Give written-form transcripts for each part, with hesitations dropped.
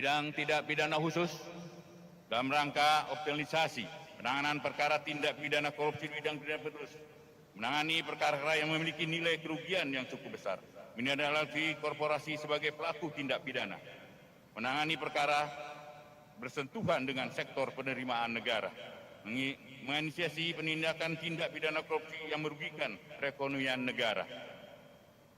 Bidang tindak pidana khusus dalam rangka optimalisasi penanganan perkara tindak pidana korupsi di bidang pidana terus, menangani perkara yang memiliki nilai kerugian yang cukup besar, menindaklanjuti korporasi sebagai pelaku tindak pidana, menangani perkara bersentuhan dengan sektor penerimaan negara, menginisiasi penindakan tindak pidana korupsi yang merugikan perekonomian negara.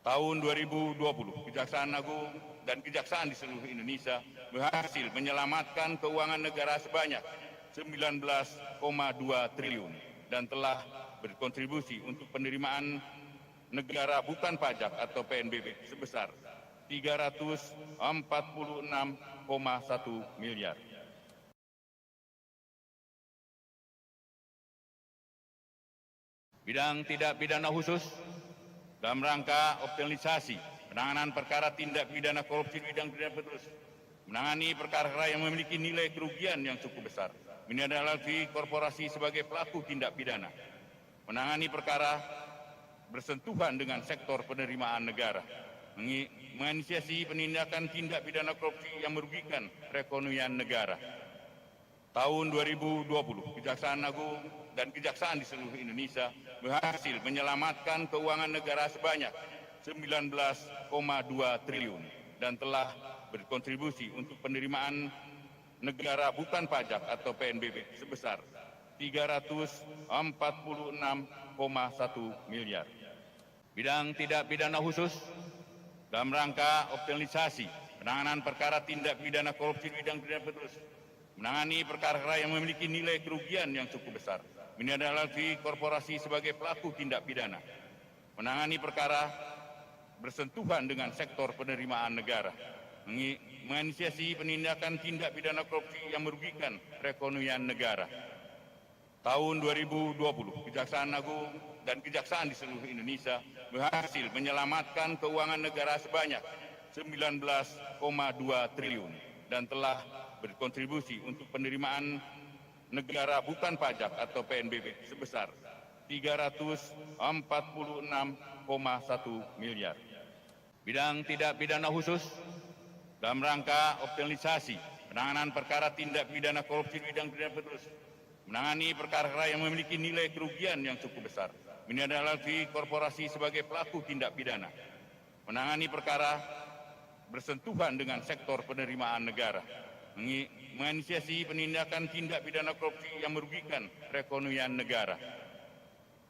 Tahun 2020, Kejaksaan Agung dan Kejaksaan di seluruh Indonesia berhasil menyelamatkan keuangan negara sebanyak 19,2 triliun dan telah berkontribusi untuk penerimaan negara bukan pajak atau PNBP sebesar 346,1 miliar. Bidang tindak pidana khusus dalam rangka optimalisasi penanganan perkara tindak pidana korupsi di bidang pidana terus, menangani perkara yang memiliki nilai kerugian yang cukup besar, menindaklanjuti korporasi sebagai pelaku tindak pidana, menangani perkara bersentuhan dengan sektor penerimaan negara, menginisiasi penindakan tindak pidana korupsi yang merugikan perekonomian negara. Tahun 2020, Kejaksaan Agung dan Kejaksaan di seluruh Indonesia berhasil menyelamatkan keuangan negara sebanyak 19,2 triliun dan telah berkontribusi untuk penerimaan negara bukan pajak atau PNBP sebesar 346,1 miliar. Bidang tindak pidana khusus dalam rangka optimalisasi penanganan perkara tindak pidana korupsi di bidang pidana terus, menangani perkara yang memiliki nilai kerugian yang cukup besar, menindaklanjuti korporasi sebagai pelaku tindak pidana, menangani perkara bersentuhan dengan sektor penerimaan negara, menginisiasi penindakan tindak pidana korupsi yang merugikan perekonomian negara. Tahun 2020, Kejaksaan Agung dan Kejaksaan di seluruh Indonesia berhasil menyelamatkan keuangan negara sebanyak 19,2 triliun dan telah berkontribusi untuk penerimaan negara bukan pajak atau PNBP sebesar 346,1 miliar. Bidang tindak pidana khusus dalam rangka optimalisasi penanganan perkara tindak pidana korupsi di bidang pidana terus, menangani perkara yang memiliki nilai kerugian yang cukup besar, menindaklanjuti korporasi sebagai pelaku tindak pidana, menangani perkara bersentuhan dengan sektor penerimaan negara, menginisiasi penindakan tindak pidana korupsi yang merugikan perekonomian negara.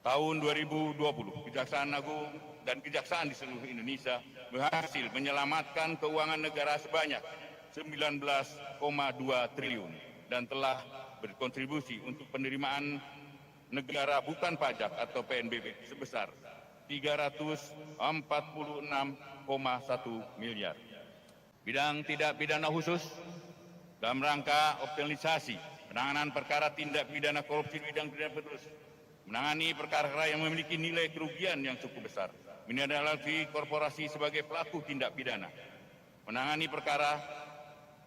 Tahun 2020, Kejaksaan Agung dan Kejaksaan di seluruh Indonesia berhasil menyelamatkan keuangan negara sebanyak 19,2 triliun dan telah berkontribusi untuk penerimaan negara bukan pajak atau PNBP sebesar 346,1 miliar. Bidang tindak pidana khusus dalam rangka optimalisasi penanganan perkara tindak pidana korupsi di bidang pidana terus, menangani perkara yang memiliki nilai kerugian yang cukup besar, menindaklanjuti korporasi sebagai pelaku tindak pidana, menangani perkara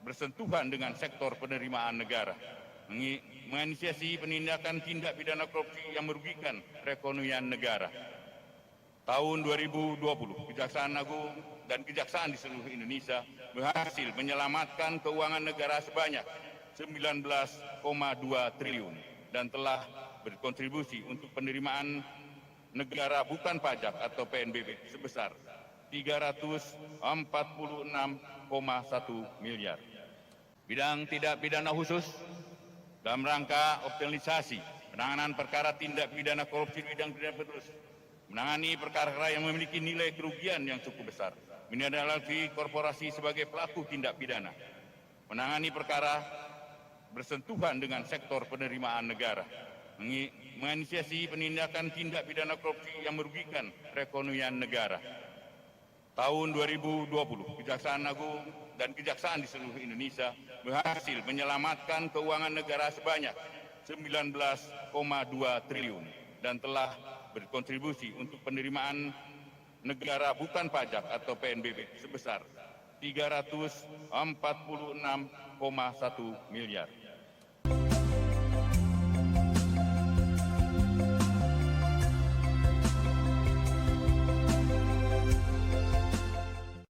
bersentuhan dengan sektor penerimaan negara, menginisiasi penindakan tindak pidana korupsi yang merugikan perekonomian negara. Tahun 2020, Kejaksaan Agung dan Kejaksaan di seluruh Indonesia berhasil menyelamatkan keuangan negara sebanyak 19,2 triliun dan telah berkontribusi untuk penerimaan negara bukan pajak atau PNBP sebesar 346,1 miliar. Bidang tindak pidana khusus dalam rangka optimalisasi penanganan perkara tindak pidana korupsi di bidang pidana terus, menangani perkara yang memiliki nilai kerugian yang cukup besar, menindaklanjuti korporasi sebagai pelaku tindak pidana, menangani perkara bersentuhan dengan sektor penerimaan negara, menginisiasi penindakan tindak pidana korupsi yang merugikan perekonomian negara. Tahun 2020, Kejaksaan Agung dan Kejaksaan di seluruh Indonesia berhasil menyelamatkan keuangan negara sebanyak 19,2 triliun dan telah berkontribusi untuk penerimaan negara bukan pajak atau PNBP sebesar 346,1 miliar.